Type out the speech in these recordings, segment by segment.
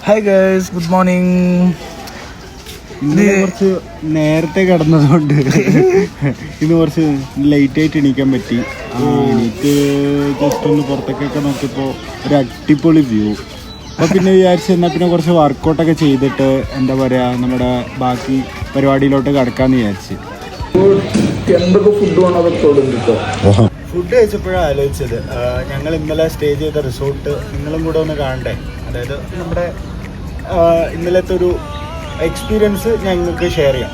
Hi guys, good morning. ഇന്ന് കുറച്ച് നേരത്തെ കിടന്നതുകൊണ്ട് ഇന്ന് കുറച്ച് ലേറ്റ് ആയിട്ട് എണീക്കാൻ പറ്റി. എണീറ്റ് ജസ്റ്റ് ഒന്ന് പുറത്തേക്കൊക്കെ നോക്കിയപ്പോൾ ഒരു അടിപൊളി വ്യൂ. അപ്പോൾ പിന്നെ വിചാരിച്ചു എന്നാൽ പിന്നെ കുറച്ച് വർക്കൗട്ടൊക്കെ ചെയ്തിട്ട് എന്താ പറയുക നമ്മുടെ ബാക്കി പരിപാടിയിലോട്ട് കിടക്കാമെന്ന് വിചാരിച്ച്. എന്തൊക്കെ ഫുഡ് വേണം അതൊക്കെ ഫുഡ് കഴിച്ചപ്പോഴാണ് ആലോചിച്ചത്, ഞങ്ങൾ ഇന്നലെ സ്റ്റേ ചെയ്ത റിസോർട്ട് നിങ്ങളും കൂടെ ഒന്ന് കാണണ്ടേ. അതായത് നമ്മുടെ ഇന്നലത്തെ ഒരു എക്സ്പീരിയൻസ് ഞങ്ങൾക്ക് ഷെയർ ചെയ്യാം.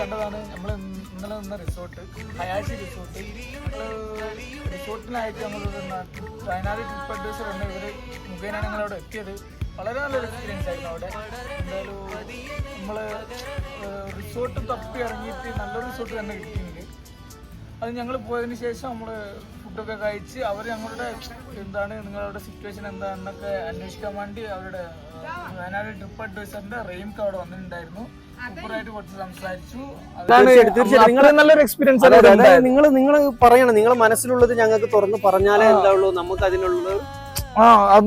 കണ്ടതാണ് നമ്മൾ ഇന്നലെ നിന്ന റിസോർട്ട്, ഹയാഷി റിസോർട്ട്. റിസോർട്ടിനായിട്ട് നമ്മളൊരു വയനാട് ട്രിപ്പ് അഡ്വൈസർ ഉണ്ട്, ഇവർ മുഖേനയാണ് ഞങ്ങളവിടെ എത്തിയത്. വളരെ നല്ലൊരു എക്സ്പീരിയൻസ് ആയിരുന്നു അവിടെ. എന്തായാലും നമ്മൾ റിസോർട്ട് തപ്പി ഇറങ്ങിയിട്ട് നല്ലൊരു റിസോർട്ട് തന്നെ കിട്ടിയിട്ടുണ്ട്. അത് ഞങ്ങൾ പോയതിന് ശേഷം നമ്മൾ ഫുഡൊക്കെ കഴിച്ച് അവർ ഞങ്ങളുടെ എന്താണ് നിങ്ങളുടെ സിറ്റുവേഷൻ എന്താണെന്നൊക്കെ അന്വേഷിക്കാൻ വേണ്ടി അവരുടെ വയനാട് ട്രിപ്പ് അഡ്വൈസറിന്റെ റെയിംക്ക് അവിടെ വന്നിട്ടുണ്ടായിരുന്നു. സൂപ്പറായിട്ട് കുറച്ച് സംസാരിച്ചു. നല്ലൊരു എക്സ്പീരിയൻസ്. നിങ്ങൾ പറയണം, നിങ്ങളെ മനസ്സിലുള്ളത് ഞങ്ങൾക്ക് തുറന്ന് പറഞ്ഞാലേ എന്താവുള്ളൂ നമുക്ക് അതിനുള്ള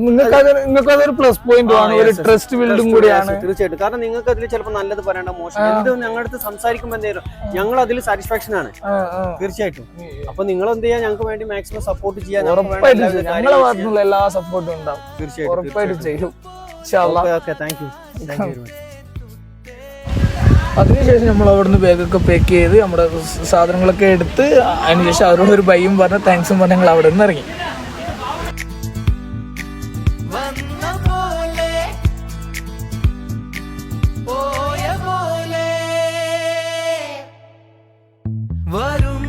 നിങ്ങൾക്ക് അതൊരു പ്ലസ് പോയിന്റ് ആണ്, ഒരു ട്രസ്റ്റ് ബിൽഡും കൂടിയാണ്. തീർച്ചയായിട്ടും. കാരണം നിങ്ങൾക്ക് അതിൽ ചിലപ്പോൾ നല്ലത് പറയേണ്ട, മോശം എന്ത് ഞങ്ങളുടെ അടുത്ത് സംസാരിക്കുമ്പോൾ എന്തെങ്കിലും ഞങ്ങൾ അതിൽ സാറ്റിസ്ഫാക്ഷൻ ആണ്. തീർച്ചയായിട്ടും. അപ്പൊ നിങ്ങൾ എന്ത് ചെയ്യാൻ ഞങ്ങൾക്ക് വേണ്ടി മാക്സിമം സപ്പോർട്ട് ചെയ്യാൻ ഞങ്ങളെ ഭാഗത്തുനിന്നുള്ള എല്ലാ സപ്പോർട്ടും ഉണ്ടാവും. തീർച്ചയായിട്ടും ഉറപ്പായിട്ടും ചെയ്യും. Thank you. അതിനുശേഷം നമ്മൾ അവിടുന്ന് ബാഗൊക്കെ പാക്ക് ചെയ്ത് നമ്മുടെ സാധനങ്ങളൊക്കെ എടുത്ത് അതിനുശേഷം അവരോട് ഒരു ബൈയും പറഞ്ഞ് താങ്ക്സും പറഞ്ഞ് ഞങ്ങൾ അവിടെ നിന്ന് ഇറങ്ങി. വരും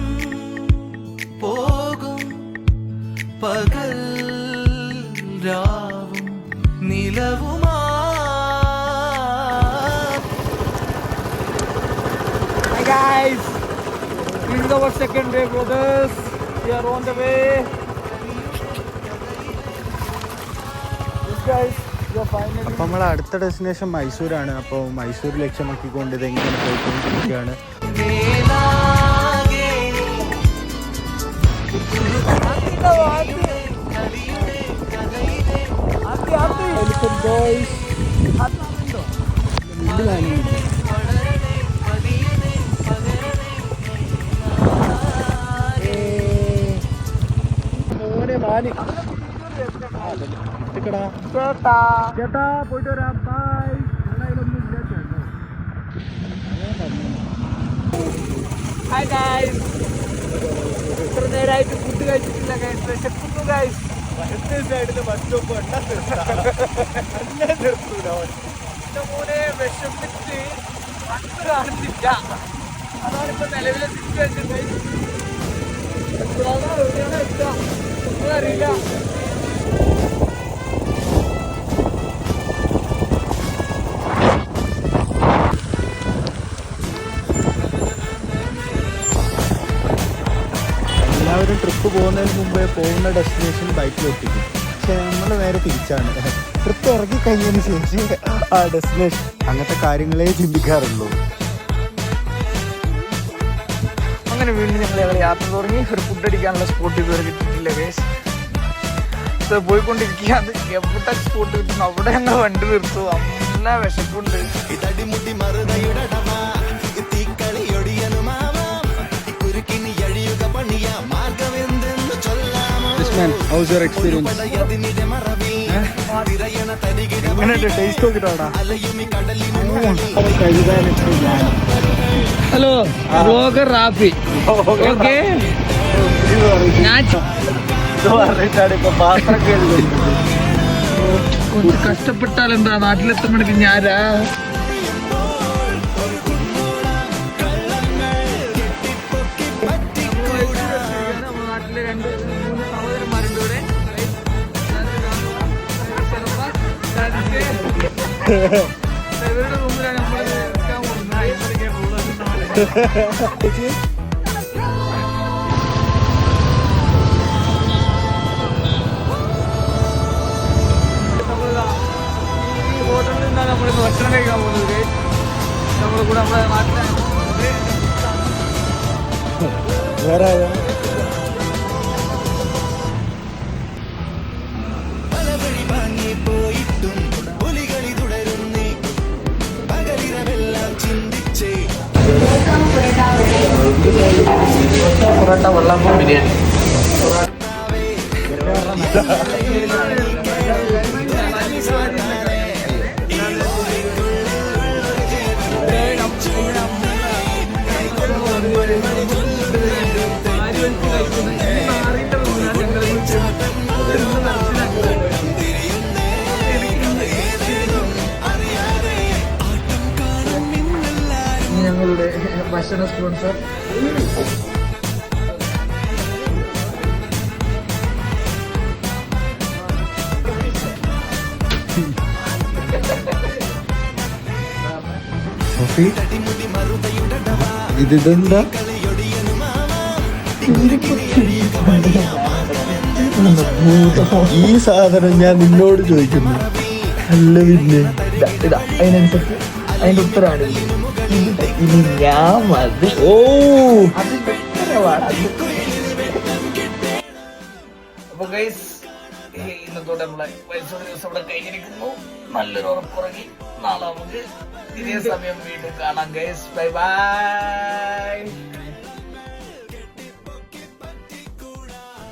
പോകും പകൽ രാവും നിലവുമാ. Hi guys, this is our second day, brothers. We are on the way. Yes guys, we are finally. അപ്പോൾ നമ്മളെ അടുത്ത ഡെസ്റ്റിനേഷൻ മൈസൂരാണ്. അപ്പോൾ മൈസൂർ ലക്ഷ്യമാക്കിക്കൊണ്ട് ഇതെങ്ങനെ പോയിക്കൊണ്ടിരിക്കുകയാണ്. ചേട്ടാ പോയിട്ട് വരാം. ബൈ. ഹായ് ഗൈസ്, ഇത്ര നേരമായിട്ട് ഫുഡ് കഴിച്ചിട്ടില്ല ഗൈസ്, വിശക്കുന്നു ഗൈസ്. ബസ് സ്റ്റോപ്പ് മോനെ വിശപ്പിച്ച് ബസ് കാണുന്നില്ല. അതാണിപ്പോ നിലവിലെ സിറ്റുവേഷൻ ഗൈസ്. എവിടെയാണ് എത്തുക ഒന്നും അറിയില്ല. എല്ലാവരും ട്രിപ്പ് പോകുന്നതിന് മുമ്പേ പോകുന്ന ഡെസ്റ്റിനേഷൻ ബൈക്കിൽ ഒട്ടിക്കും. പക്ഷെ നമ്മൾ നേരെ തിരിച്ചാണ്. ട്രിപ്പ് ഇറങ്ങിക്കഴിഞ്ഞതിന് ശേഷം ആ ഡെസ്റ്റിനേഷൻ അങ്ങനത്തെ കാര്യങ്ങളെ ചിന്തിക്കാറുള്ളൂ. അങ്ങനെ വീണ്ടും ഞങ്ങൾ യാത്ര തുടങ്ങി. ഒരു ഫുഡ് അടിക്കാനുള്ള സ്പോട്ട് ഇതുവരെ കിട്ടിയിട്ടില്ല ഗൈസ്. പോയിക്കൊണ്ടിരിക്കുകയാണ്. എവിടെ സ്പോട്ട് കിട്ടുന്നു അവിടെ ഞങ്ങൾ വണ്ടി നിർത്തും. നല്ല വിശപ്പുണ്ട്. How's your experience? ടേസ്റ്റ് നോക്കിട്ടാ. Hello blogger Rafi. ഓക്കെ, കുറച്ച് കഷ്ടപ്പെട്ടാൽ എന്താ നാട്ടിലെത്തുമ്പോഴേക്ക് ഞാനാ. നാട്ടിലെ 2-3 സഹോദരന്മാരുണ്ട് ഇവിടെ. ഇവരുടെ റൂമിലാണ് നമ്മൾ നിൽക്കാൻ പോകുന്നത്. പലവഴി വാങ്ങിപ്പോയിട്ടും പുലികളി തുടരുന്നേ പകലിരവെല്ലാം ചിന്തിച്ചേ പൊറോട്ട വെള്ളപ്പം ബിരിയാണി ഞങ്ങളുടെ ഭക്ഷണ സ്പോൺസർ ഇതെന്താ ഈ സാധനം ഞാൻ നിന്നോട് ചോദിക്കുന്നു. അല്ല പിന്നെ അതിനനുസരിച്ച് അതിന്റെ ഉത്തരവാണ് ഇനി ഞാൻ മതി. ഓ അതിന്റെ ഉത്തരവാണ്. അപ്പൊ ഗൈസ് ഇന്നത്തോടെ നമ്മളെ വയസ്സോടെ ദിവസം ഇവിടെ കഴിഞ്ഞിരിക്കുന്നു. നല്ലൊരു ഉറപ്പുറങ്ങി നാളെ നമുക്ക് ഇതേ സമയം വീണ്ടും കാണാം ഗൈസ്. Bye bye.